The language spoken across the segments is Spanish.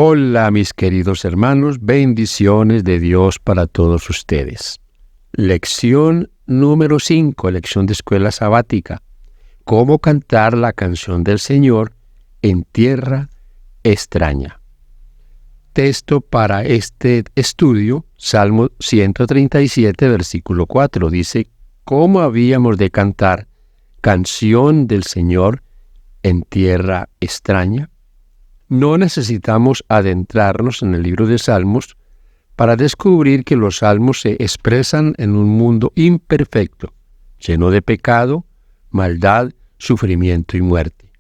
Hola mis queridos hermanos, bendiciones de Dios para todos ustedes. Lección número 5, lección de escuela sabática. ¿Cómo cantar la canción del Señor en tierra extraña? Texto para este estudio, Salmo 137, versículo 4, dice: ¿Cómo habíamos de cantar canción del Señor en tierra extraña? No necesitamos adentrarnos en el libro de Salmos para descubrir que los salmos se expresan en un mundo imperfecto, lleno de pecado, maldad, sufrimiento y muerte.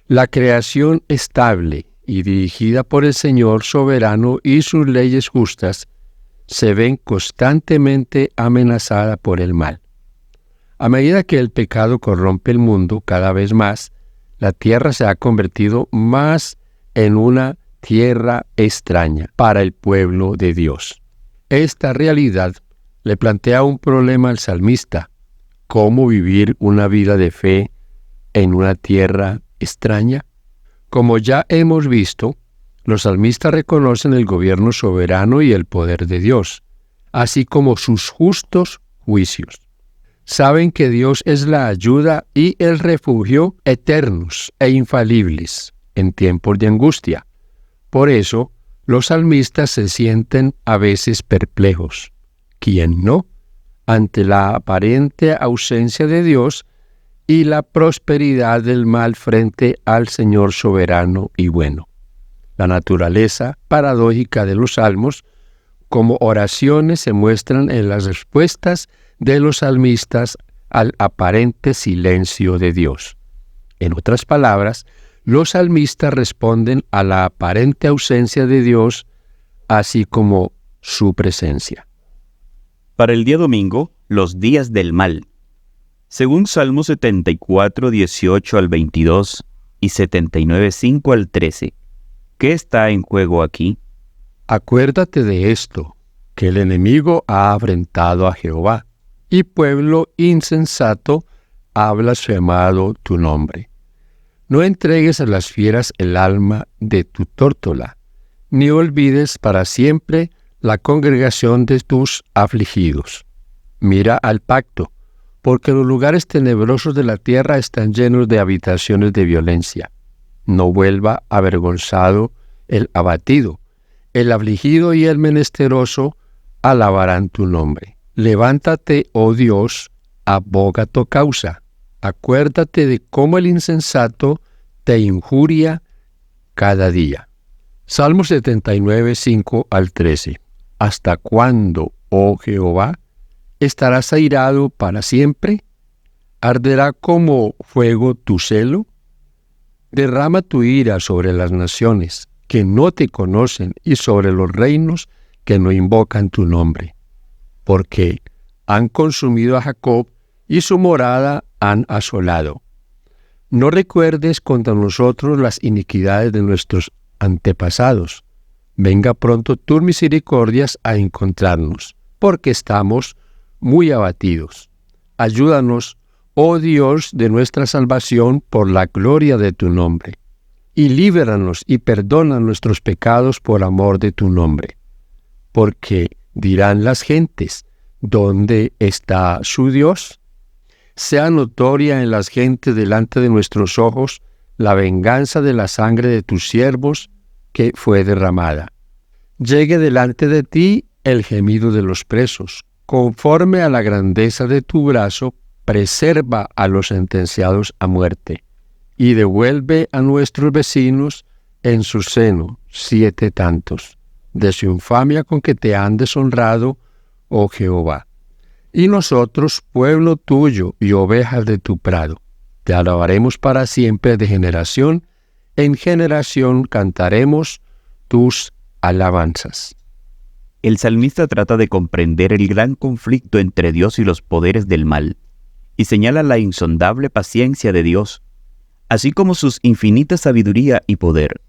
La creación estable y dirigida por el Señor soberano y sus leyes justas se ven constantemente amenazada por el mal. A medida que el pecado corrompe el mundo cada vez más, la tierra se ha convertido más en una tierra extraña para el pueblo de Dios. Esta realidad le plantea un problema al salmista: ¿cómo vivir una vida de fe en una tierra extraña? Como ya hemos visto, los salmistas reconocen el gobierno soberano y el poder de Dios, así como sus justos juicios. Saben que Dios es la ayuda y el refugio eternos e infalibles en tiempos de angustia. Por eso, los salmistas se sienten a veces perplejos, ¿quién no?, ante la aparente ausencia de Dios y la prosperidad del mal frente al Señor soberano y bueno. La naturaleza paradójica de los salmos como oraciones se muestran en las respuestas de los salmistas al aparente silencio de Dios. En otras palabras, los salmistas responden a la aparente ausencia de Dios, así como su presencia. Para el día domingo, los días del mal. Según Salmo 74, 18 al 22 y 79, 5 al 13, ¿qué está en juego aquí? Acuérdate de esto, que el enemigo ha afrentado a Jehová, y pueblo insensato ha blasfemado tu nombre. No entregues a las fieras el alma de tu tórtola, ni olvides para siempre la congregación de tus afligidos. Mira al pacto, porque los lugares tenebrosos de la tierra están llenos de habitaciones de violencia. No vuelva avergonzado el abatido, el afligido y el menesteroso alabarán tu nombre. Levántate, oh Dios, aboga tu causa. Acuérdate de cómo el insensato te injuria cada día. Salmo 79, 5 al 13. ¿Hasta cuándo, oh Jehová, estarás airado para siempre? ¿Arderá como fuego tu celo? Derrama tu ira sobre las naciones que no te conocen y sobre los reinos que no invocan tu nombre, porque han consumido a Jacob y su morada han asolado. No recuerdes contra nosotros las iniquidades de nuestros antepasados. Venga pronto tus misericordias a encontrarnos, porque estamos muy abatidos. Ayúdanos, oh Dios de nuestra salvación, por la gloria de tu nombre, y líbranos y perdona nuestros pecados por amor de tu nombre. Porque dirán las gentes: ¿dónde está su Dios? Sea notoria en las gentes delante de nuestros ojos la venganza de la sangre de tus siervos que fue derramada. Llegue delante de ti el gemido de los presos. Conforme a la grandeza de tu brazo, preserva a los sentenciados a muerte, y devuelve a nuestros vecinos en su seno 7 tantos, de su infamia con que te han deshonrado, oh Jehová. Y nosotros, pueblo tuyo y ovejas de tu prado, te alabaremos para siempre, de generación en generación cantaremos tus alabanzas. El salmista trata de comprender el gran conflicto entre Dios y los poderes del mal, y señala la insondable paciencia de Dios, así como su infinita sabiduría y poder.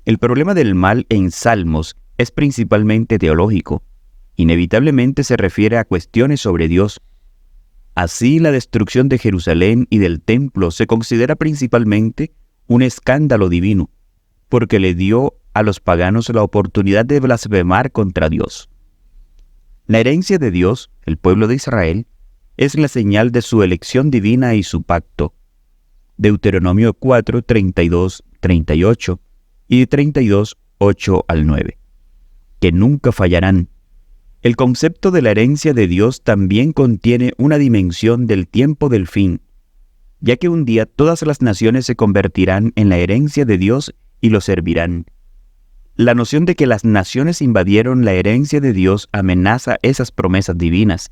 El problema del mal en Salmos es principalmente teológico. Inevitablemente se refiere a cuestiones sobre Dios. Así, la destrucción de Jerusalén y del templo se considera principalmente un escándalo divino. porque le dio a los paganos la oportunidad de blasfemar contra Dios. La herencia de Dios, el pueblo de Israel, es la señal de su elección divina y su pacto. Deuteronomio 4, 32, 38 y 32, 8 al 9. Que nunca fallarán. El concepto de la herencia de Dios también contiene una dimensión del tiempo del fin, ya que un día todas las naciones se convertirán en la herencia de Dios y lo servirán. La noción de que las naciones invadieron la herencia de Dios amenaza esas promesas divinas.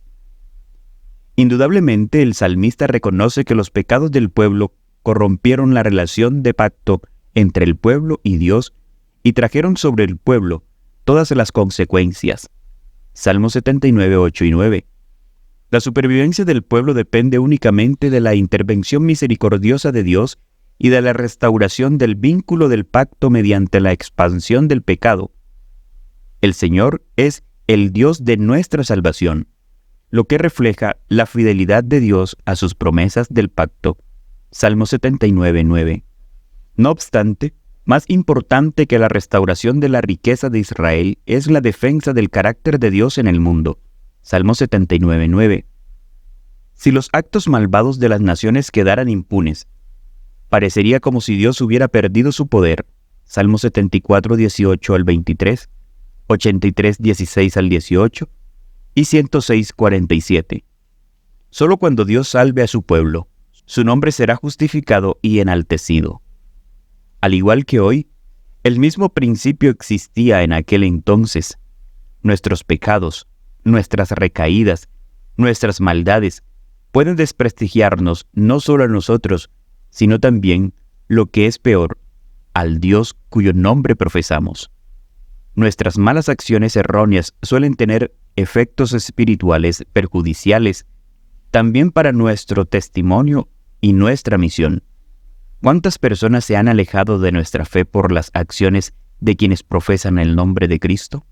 Indudablemente, el salmista reconoce que los pecados del pueblo corrompieron la relación de pacto entre el pueblo y Dios y trajeron sobre el pueblo todas las consecuencias. Salmo 79, 8 y 9. La supervivencia del pueblo depende únicamente de la intervención misericordiosa de Dios y de la restauración del vínculo del pacto mediante la expansión del pecado. El Señor es el Dios de nuestra salvación, lo que refleja la fidelidad de Dios a sus promesas del pacto. Salmo 79, 9. No obstante, más importante que la restauración de la riqueza de Israel es la defensa del carácter de Dios en el mundo. Salmo 79, 9. Si los actos malvados de las naciones quedaran impunes, parecería como si Dios hubiera perdido su poder. Salmo 74, 18 al 23, 83, 16 al 18 y 106, 47. Solo cuando Dios salve a su pueblo, su nombre será justificado y enaltecido. Al igual que hoy, el mismo principio existía en aquel entonces. Nuestros pecados, nuestras recaídas, nuestras maldades pueden desprestigiarnos no solo a nosotros, sino también, lo que es peor, al Dios cuyo nombre profesamos. Nuestras malas acciones erróneas suelen tener efectos espirituales perjudiciales también para nuestro testimonio y nuestra misión. ¿Cuántas personas se han alejado de nuestra fe por las acciones de quienes profesan el nombre de Cristo?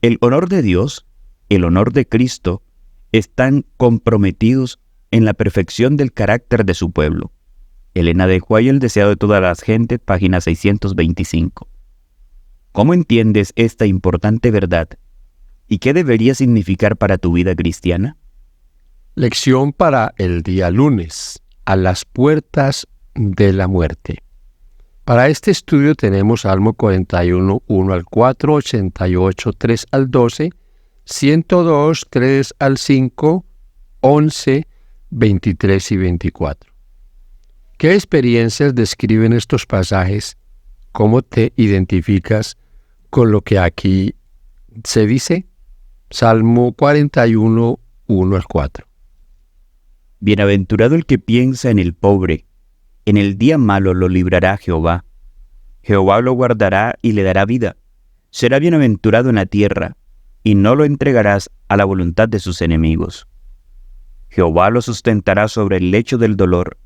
El honor de Dios, el honor de Cristo, están comprometidos en la perfección del carácter de su pueblo. Elena de White, El deseo de todas las gentes, página 625. ¿Cómo entiendes esta importante verdad? ¿Y qué debería significar para tu vida cristiana? Lección para el día lunes, a las puertas de la muerte. Para este estudio tenemos Salmo 41, 1 al 4, 88, 3 al 12, 102, 3 al 5, 11, 23 y 24. ¿Qué experiencias describen estos pasajes? ¿Cómo te identificas con lo que aquí se dice? Salmo 41, 1 al 4. Bienaventurado el que piensa en el pobre, en el día malo lo librará Jehová. Jehová lo guardará y le dará vida. Será bienaventurado en la tierra, y no lo entregarás a la voluntad de sus enemigos. Jehová lo sustentará sobre el lecho del dolor.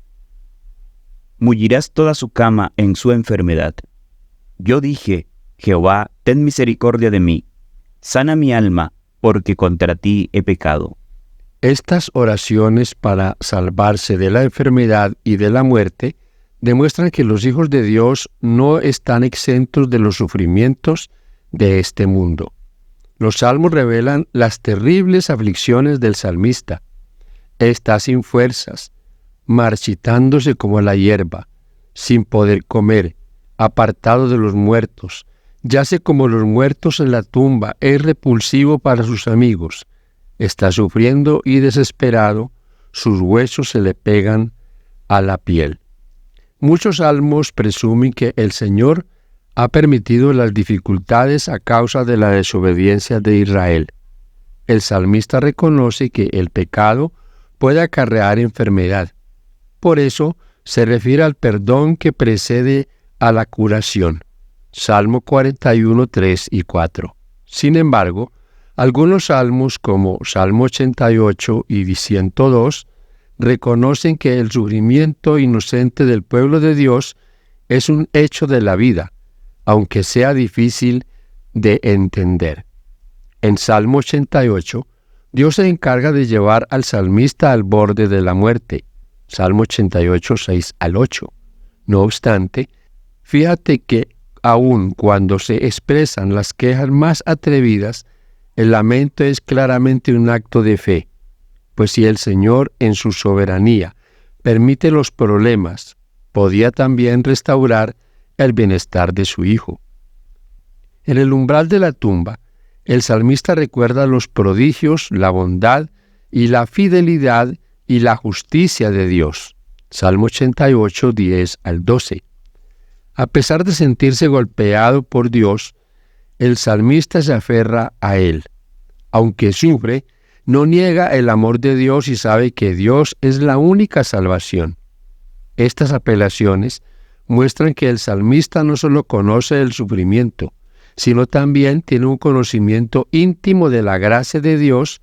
Mullirás toda su cama en su enfermedad. Yo dije, Jehová, ten misericordia de mí. Sana mi alma, porque contra ti he pecado. Estas oraciones para salvarse de la enfermedad y de la muerte demuestran que los hijos de Dios no están exentos de los sufrimientos de este mundo. Los salmos revelan las terribles aflicciones del salmista. Está sin fuerzas, marchitándose como la hierba, sin poder comer, apartado de los muertos, yace como los muertos en la tumba, es repulsivo para sus amigos, está sufriendo y desesperado, sus huesos se le pegan a la piel. Muchos salmos presumen que el Señor ha permitido las dificultades a causa de la desobediencia de Israel. El salmista reconoce que el pecado puede acarrear enfermedad. Por eso se refiere al perdón que precede a la curación. Salmo 41, 3 y 4. Sin embargo, algunos salmos como Salmo 88 y 102 reconocen que el sufrimiento inocente del pueblo de Dios es un hecho de la vida, aunque sea difícil de entender. En Salmo 88, Dios se encarga de llevar al salmista al borde de la muerte. Salmo 88, 6 al 8. No obstante, fíjate que aun cuando se expresan las quejas más atrevidas, el lamento es claramente un acto de fe, pues si el Señor en su soberanía permite los problemas, podía también restaurar el bienestar de su hijo. En el umbral de la tumba, el salmista recuerda los prodigios, la bondad y la fidelidad y la justicia de Dios. Salmo 88, 10 al 12. A pesar de sentirse golpeado por Dios, el salmista se aferra a Él. Aunque sufre, no niega el amor de Dios y sabe que Dios es la única salvación. Estas apelaciones muestran que el salmista no solo conoce el sufrimiento, sino también tiene un conocimiento íntimo de la gracia de Dios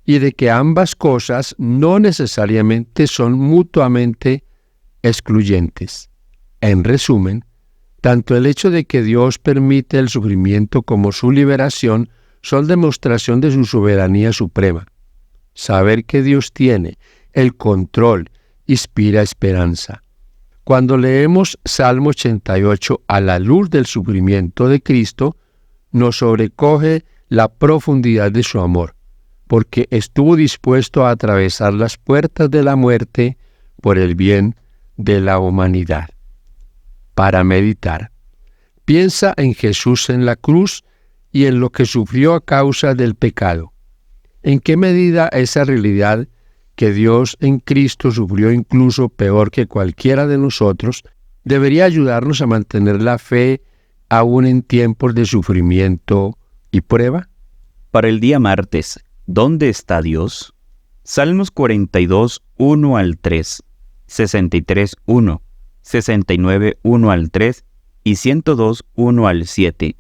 y de que ambas cosas no necesariamente son mutuamente excluyentes. En resumen, tanto el hecho de que Dios permite el sufrimiento como su liberación son demostración de su soberanía suprema. Saber que Dios tiene el control inspira esperanza. Cuando leemos Salmo 88 a la luz del sufrimiento de Cristo, nos sobrecoge la profundidad de su amor, porque estuvo dispuesto a atravesar las puertas de la muerte por el bien de la humanidad. Para meditar, piensa en Jesús en la cruz y en lo que sufrió a causa del pecado. ¿En qué medida esa realidad que Dios en Cristo sufrió incluso peor que cualquiera de nosotros debería ayudarnos a mantener la fe aún en tiempos de sufrimiento y prueba? Para el día martes, ¿dónde está Dios? Salmos 42, 1 al 3, 63, 1, 69, 1 al 3 y 102, 1 al 7.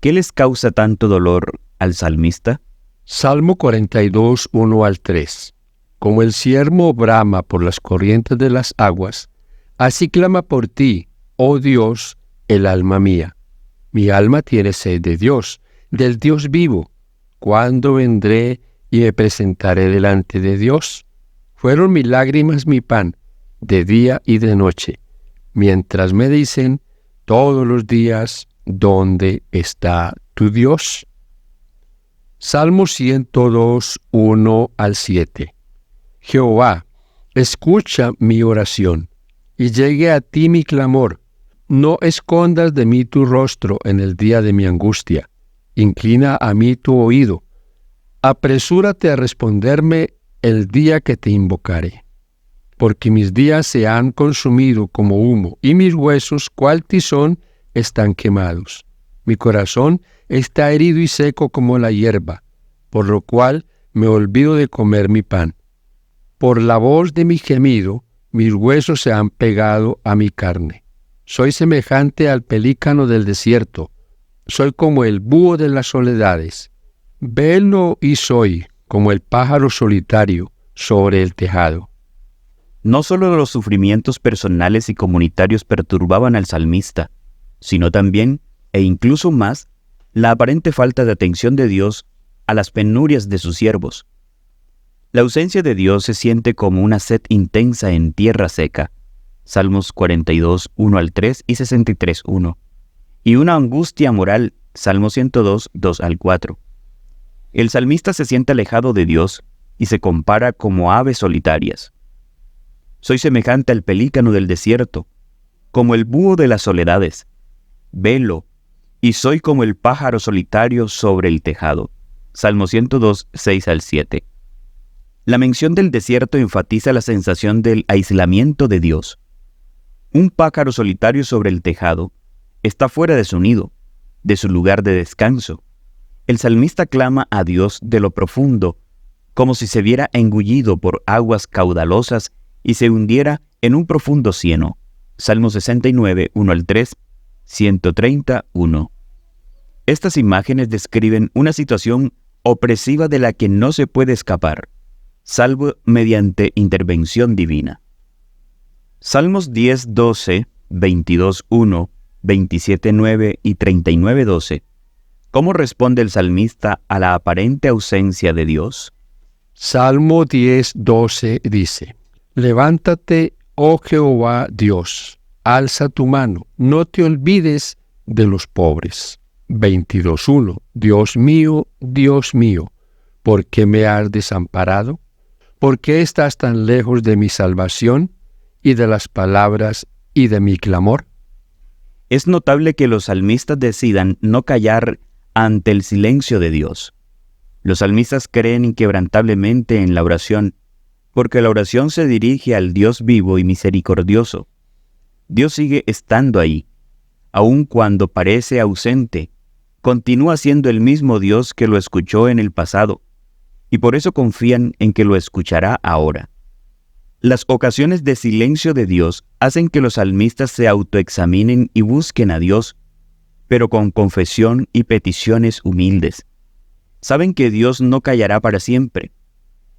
¿Qué les causa tanto dolor al salmista? Salmo 42, 1 al 3. Como el ciervo brama por las corrientes de las aguas, así clama por ti, oh Dios, el alma mía. Mi alma tiene sed de Dios, del Dios vivo. ¿Cuándo vendré y me presentaré delante de Dios? Fueron mis lágrimas mi pan, de día y de noche, mientras me dicen todos los días, ¿dónde está tu Dios? Salmo 102, 1 al 7. Jehová, escucha mi oración, y llegue a ti mi clamor. No escondas de mí tu rostro en el día de mi angustia. Inclina a mí tu oído. Apresúrate a responderme el día que te invocaré. Porque mis días se han consumido como humo, y mis huesos, cual tizón, están quemados. Mi corazón está herido y seco como la hierba, por lo cual me olvido de comer mi pan. Por la voz de mi gemido, mis huesos se han pegado a mi carne. Soy semejante al pelícano del desierto. Soy como el búho de las soledades. Velo y soy como el pájaro solitario sobre el tejado. No solo los sufrimientos personales y comunitarios perturbaban al salmista, sino también, e incluso más, la aparente falta de atención de Dios a las penurias de sus siervos. La ausencia de Dios se siente como una sed intensa en tierra seca, Salmos 42, 1 al 3 y 63, 1, y una angustia moral, Salmo 102, 2 al 4. El salmista se siente alejado de Dios y se compara como aves solitarias. Soy semejante al pelícano del desierto, como el búho de las soledades. Velo, y soy como el pájaro solitario sobre el tejado. Salmo 102, 6 al 7. La mención del desierto enfatiza la sensación del aislamiento de Dios. Un pájaro solitario sobre el tejado está fuera de su nido, de su lugar de descanso. El salmista clama a Dios de lo profundo, como si se viera engullido por aguas caudalosas y se hundiera en un profundo cieno. Salmo 69, 1 al 3, 130, 1. Estas imágenes describen una situación opresiva de la que no se puede escapar, salvo mediante intervención divina. Salmos 10, 12, 22, 1, 27, 9 y 39, 12. ¿Cómo responde el salmista a la aparente ausencia de Dios? Salmo 10, 12 dice: Levántate, oh Jehová Dios, alza tu mano, no te olvides de los pobres. 22:1. Dios mío, ¿por qué me has desamparado? ¿Por qué estás tan lejos de mi salvación y de las palabras y de mi clamor? Es notable que los salmistas decidan no callar ante el silencio de Dios. Los salmistas creen inquebrantablemente en la oración, porque la oración se dirige al Dios vivo y misericordioso. Dios sigue estando ahí, aun cuando parece ausente. Continúa siendo el mismo Dios que lo escuchó en el pasado, y por eso confían en que lo escuchará ahora. Las ocasiones de silencio de Dios hacen que los salmistas se autoexaminen y busquen a Dios, pero con confesión y peticiones humildes. Saben que Dios no callará para siempre.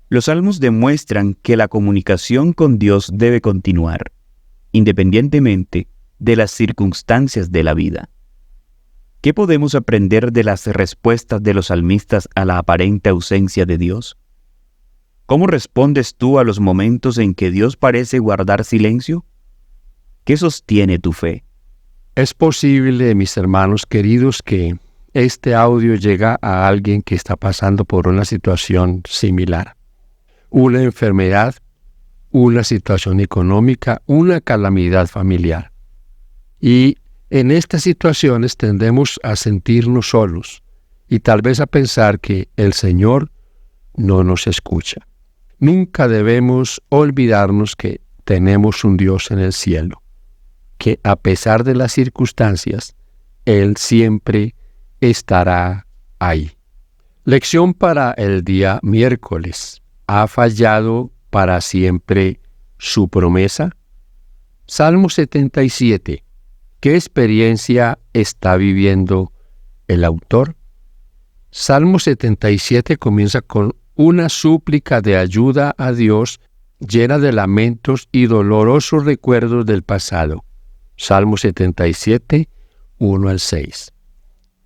Los salmos demuestran que la comunicación con Dios debe continuar, independientemente de las circunstancias de la vida. ¿Qué podemos aprender de las respuestas de los salmistas a la aparente ausencia de Dios? ¿Cómo respondes tú a los momentos en que Dios parece guardar silencio? ¿Qué sostiene tu fe? Es posible, mis hermanos queridos, que este audio llega a alguien que está pasando por una situación similar. Una enfermedad, una situación económica, una calamidad familiar. Y en estas situaciones tendemos a sentirnos solos y tal vez a pensar que el Señor no nos escucha. Nunca debemos olvidarnos que tenemos un Dios en el cielo, que a pesar de las circunstancias, Él siempre estará ahí. Lección para el día miércoles. ¿Ha fallado para siempre su promesa? Salmo 77. ¿Qué experiencia está viviendo el autor? Salmo 77 comienza con una súplica de ayuda a Dios llena de lamentos y dolorosos recuerdos del pasado. Salmo 77, 1 al 6.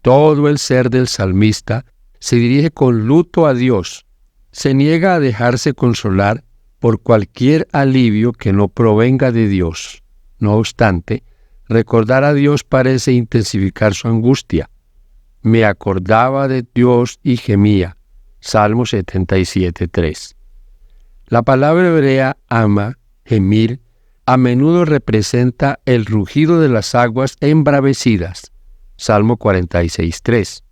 Todo el ser del salmista se dirige con luto a Dios. Se niega a dejarse consolar por cualquier alivio que no provenga de Dios. No obstante, recordar a Dios parece intensificar su angustia. Me acordaba de Dios y gemía. Salmo 77, 3. La palabra hebrea ama, gemir, a menudo representa el rugido de las aguas embravecidas. Salmo 46, 3.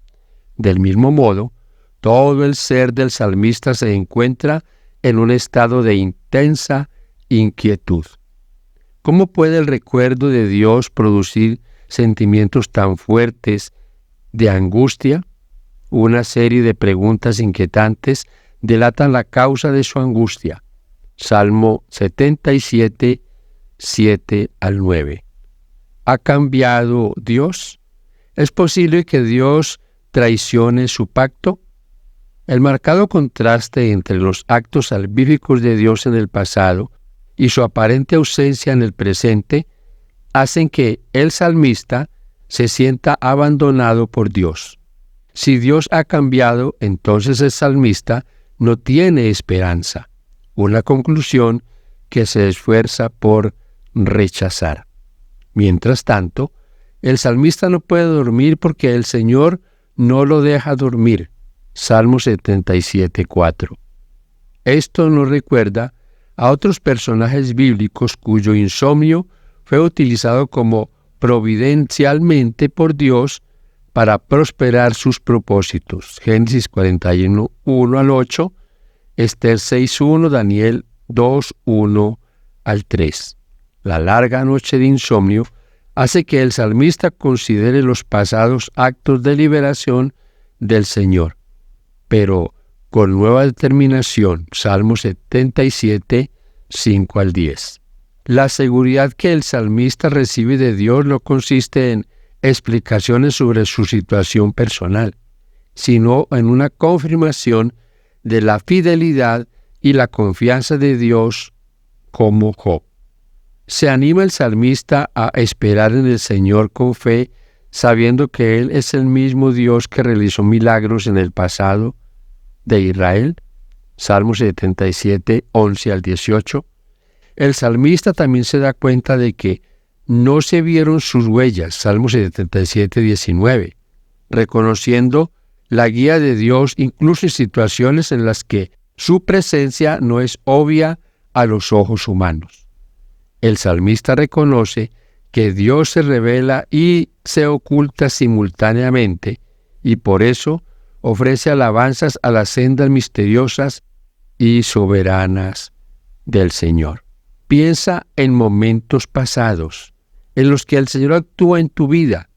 Del mismo modo, todo el ser del salmista se encuentra en un estado de intensa inquietud. ¿Cómo puede el recuerdo de Dios producir sentimientos tan fuertes de angustia? Una serie de preguntas inquietantes delatan la causa de su angustia. Salmo 77, 7 al 9. ¿Ha cambiado Dios? ¿Es posible que Dios traicione su pacto? El marcado contraste entre los actos salvíficos de Dios en el pasado y su aparente ausencia en el presente hacen que el salmista se sienta abandonado por Dios. Si Dios ha cambiado, entonces el salmista no tiene esperanza, una conclusión que se esfuerza por rechazar. Mientras tanto, el salmista no puede dormir porque el Señor no lo deja dormir. Salmo 77, 4. Esto nos recuerda a otros personajes bíblicos cuyo insomnio fue utilizado como providencialmente por Dios para prosperar sus propósitos. Génesis 41, 1 al 8, Esther 6, 1, Daniel 2, 1 al 3. La larga noche de insomnio hace que el salmista considere los pasados actos de liberación del Señor, pero con nueva determinación. Salmo 77, 5 al 10. La seguridad que el salmista recibe de Dios no consiste en explicaciones sobre su situación personal, sino en una confirmación de la fidelidad y la confianza de Dios, como Job. Se anima el salmista a esperar en el Señor con fe, sabiendo que Él es el mismo Dios que realizó milagros en el pasado de Israel. Salmo 77, 11 al 18. El salmista también se da cuenta de que no se vieron sus huellas, Salmo 77, 19, reconociendo la guía de Dios incluso en situaciones en las que su presencia no es obvia a los ojos humanos. El salmista reconoce que Dios se revela y se oculta simultáneamente, y por eso ofrece alabanzas a las sendas misteriosas y soberanas del Señor. Piensa en momentos pasados, en los que el Señor actúa en tu vida.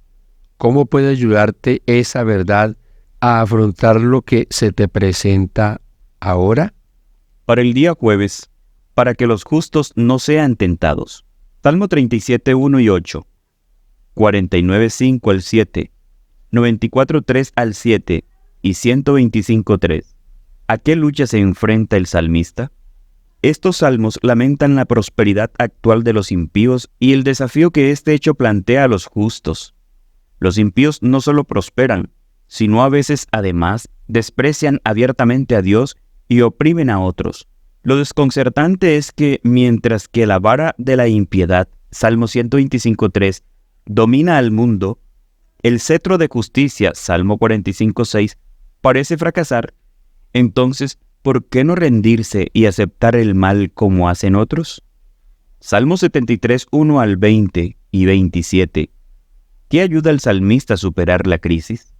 ¿Cómo puede ayudarte esa verdad a afrontar lo que se te presenta ahora? Para el día jueves, para que los justos no sean tentados. Salmo 37, 1 y 8, 49, 5 al 7, 94, 3 al 7 y 125, 3. ¿A qué lucha se enfrenta el salmista? Estos salmos lamentan la prosperidad actual de los impíos y el desafío que este hecho plantea a los justos. Los impíos no solo prosperan, sino a veces además desprecian abiertamente a Dios y oprimen a otros. Lo desconcertante es que mientras que la vara de la impiedad, Salmo 125.3, domina al mundo, el cetro de justicia, Salmo 45.6, parece fracasar. Entonces, ¿por qué no rendirse y aceptar el mal como hacen otros? Salmo 73, 1 al 20 y 27. ¿Qué ayuda al salmista a superar la crisis?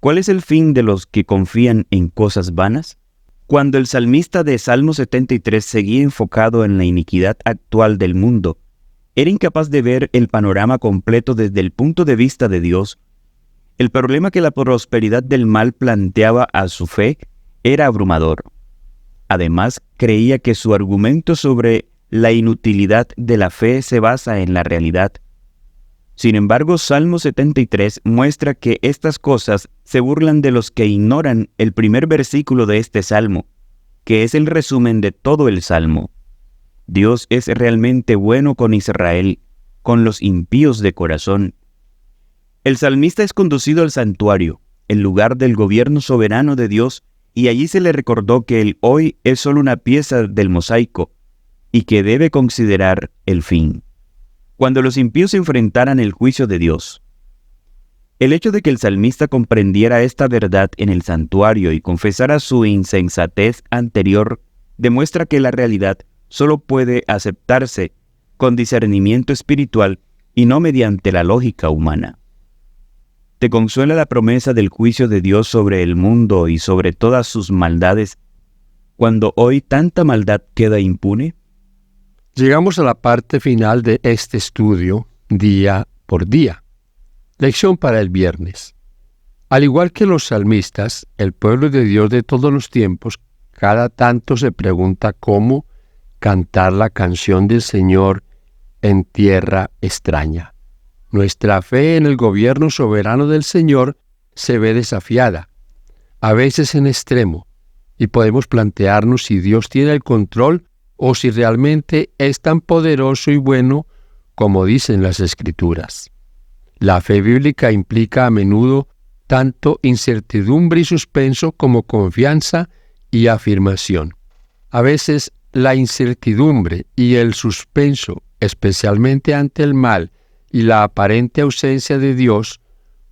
¿Cuál es el fin de los que confían en cosas vanas? Cuando el salmista de Salmo 73 seguía enfocado en la iniquidad actual del mundo, era incapaz de ver el panorama completo desde el punto de vista de Dios. El problema que la prosperidad del mal planteaba a su fe era abrumador. Además, creía que su argumento sobre la inutilidad de la fe se basa en la realidad. Sin embargo, Salmo 73 muestra que estas cosas se burlan de los que ignoran el primer versículo de este salmo, que es el resumen de todo el salmo. Dios es realmente bueno con Israel, con los impíos de corazón. El salmista es conducido al santuario, el lugar del gobierno soberano de Dios, y allí se le recordó que el hoy es solo una pieza del mosaico y que debe considerar el fin. Cuando los impíos se enfrentaran el juicio de Dios. El hecho de que el salmista comprendiera esta verdad en el santuario y confesara su insensatez anterior demuestra que la realidad solo puede aceptarse con discernimiento espiritual y no mediante la lógica humana. ¿Te consuela la promesa del juicio de Dios sobre el mundo y sobre todas sus maldades, cuando hoy tanta maldad queda impune? Llegamos a la parte final de este estudio, día por día. Lección para el viernes. Al igual que los salmistas, el pueblo de Dios de todos los tiempos, cada tanto se pregunta cómo cantar la canción del Señor en tierra extraña. Nuestra fe en el gobierno soberano del Señor se ve desafiada, a veces en extremo, y podemos plantearnos si Dios tiene el control o si realmente es tan poderoso y bueno como dicen las Escrituras. La fe bíblica implica a menudo tanto incertidumbre y suspenso como confianza y afirmación. A veces la incertidumbre y el suspenso, especialmente ante el mal y la aparente ausencia de Dios,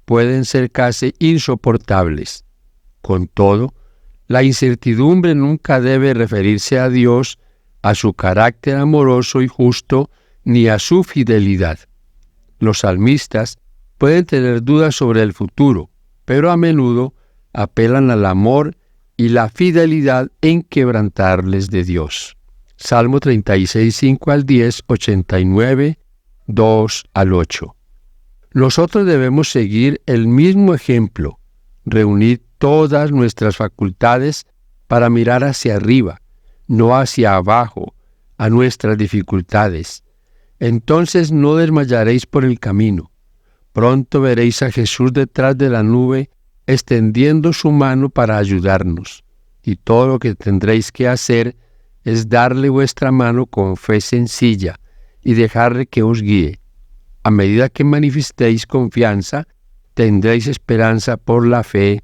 pueden ser casi insoportables. Con todo, la incertidumbre nunca debe referirse a Dios, a su carácter amoroso y justo, ni a su fidelidad. Los salmistas pueden tener dudas sobre el futuro, pero a menudo apelan al amor y la fidelidad inquebrantables de Dios. Salmo 36, 5 al 10, 89, 2 al 8. Nosotros debemos seguir el mismo ejemplo, reunir todas nuestras facultades para mirar hacia arriba, no hacia abajo, a nuestras dificultades. Entonces no desmayaréis por el camino. Pronto veréis a Jesús detrás de la nube, extendiendo su mano para ayudarnos. Y todo lo que tendréis que hacer es darle vuestra mano con fe sencilla y dejarle que os guíe. A medida que manifestéis confianza, tendréis esperanza por la fe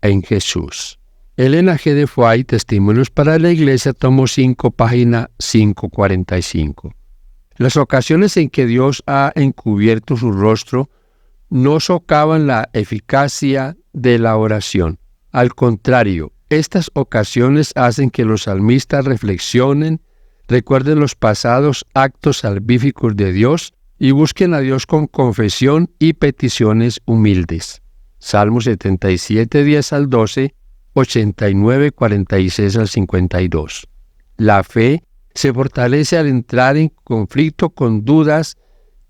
en Jesús. Elena G. de Foix, Testimonios para la Iglesia, tomo 5, página 545. Las ocasiones en que Dios ha encubierto su rostro no socavan la eficacia de la oración. Al contrario, estas ocasiones hacen que los salmistas reflexionen, recuerden los pasados actos salvíficos de Dios y busquen a Dios con confesión y peticiones humildes. Salmos 77, 10 al 12, 89, 46 al 52. La fe se fortalece al entrar en conflicto con dudas,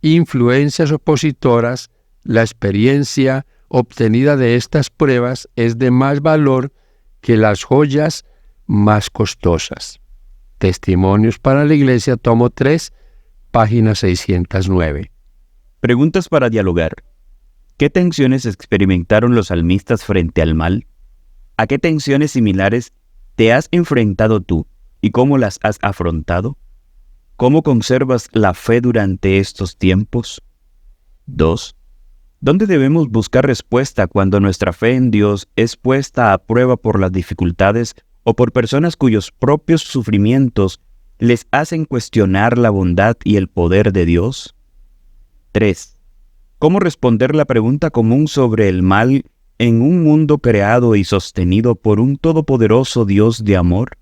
influencias opositoras. La experiencia obtenida de estas pruebas es de más valor que las joyas más costosas. Testimonios para la Iglesia, tomo 3, página 609. Preguntas para dialogar. ¿Qué tensiones experimentaron los salmistas frente al mal? ¿A qué tensiones similares te has enfrentado tú y cómo las has afrontado? ¿Cómo conservas la fe durante estos tiempos? 2. ¿Dónde debemos buscar respuesta cuando nuestra fe en Dios es puesta a prueba por las dificultades o por personas cuyos propios sufrimientos les hacen cuestionar la bondad y el poder de Dios? 3. ¿Cómo responder la pregunta común sobre el mal en un mundo creado y sostenido por un todopoderoso Dios de amor?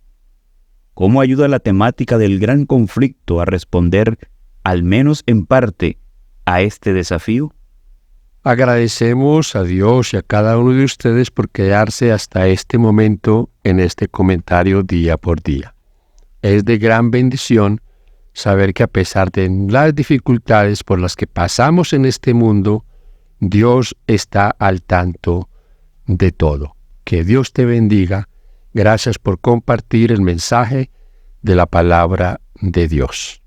¿Cómo ayuda la temática del gran conflicto a responder, al menos en parte, a este desafío? Agradecemos a Dios y a cada uno de ustedes por quedarse hasta este momento en este comentario día por día. Es de gran bendición saber que a pesar de las dificultades por las que pasamos en este mundo, Dios está al tanto de todo. Que Dios te bendiga. Gracias por compartir el mensaje de la palabra de Dios.